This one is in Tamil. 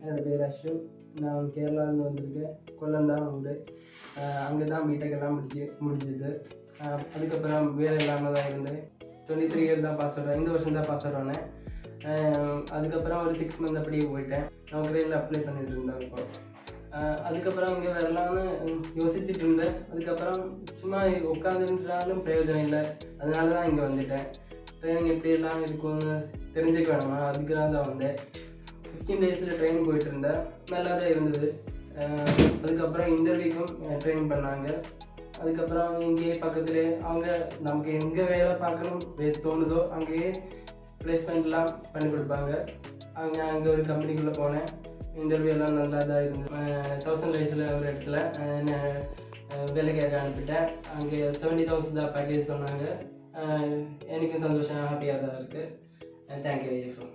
என்னோடய பேர் அஸ்வின். நான் கேரளாவிலேருந்து வந்திருக்கேன். கொல்லம் தான் உண்டு. அங்கே தான் பிடெக் எல்லாம் முடிஞ்சுது. அதுக்கப்புறம் வேலை இல்லாமல் தான் இருந்தேன். 23 இயர் தான் பாஸ் ஆகிறேன். இந்த வருஷம் தான் பாஸ் ஆகிறேன். அதுக்கப்புறம் ஒரு 6 மந்த் அப்படியே போயிட்டேன். நான் கிரேடில் அப்ளை பண்ணிட்டு இருந்தேன். இப்போ அதுக்கப்புறம் இங்கே வரலான்னு யோசிச்சுட்டு இருந்தேன். அதுக்கப்புறம் சும்மா உட்காந்துருந்தாலும் பிரயோஜனம் இல்லை. அதனால தான் இங்கே வந்துட்டேன். ட்ரைனிங் எப்படியெல்லாம் இருக்கும்னு தெரிஞ்சுக்க வேணுமா, அதுக்கு தான் வந்தேன். 15 டேஸில் ட்ரைனிங் போயிட்டு இருந்தேன். நல்லா தான் இருந்தது. அதுக்கப்புறம் இன்டர்வியூக்கும் ட்ரெயின் பண்ணாங்க. அதுக்கப்புறம் இங்கேயே பக்கத்துலேயே அவங்க நமக்கு எங்கே வேலை பார்க்கணும் தோணுதோ அங்கேயே ப்ளேஸ்மெண்ட்லாம் பண்ணி கொடுப்பாங்க. அங்கே ஒரு கம்பெனிக்குள்ளே போனேன். இன்டர்வியூ எல்லாம் நல்லா தான் இருந்தது. 1000 வயசில் ஒரு இடத்துல வேலைக்காக அனுப்பிட்டேன். அங்கே 70,000 தான் பேக்கேஜ் சொன்னாங்க. எனக்கும் சந்தோஷம், ஹாப்பியாக தான் இருக்குது. Thank you IFM.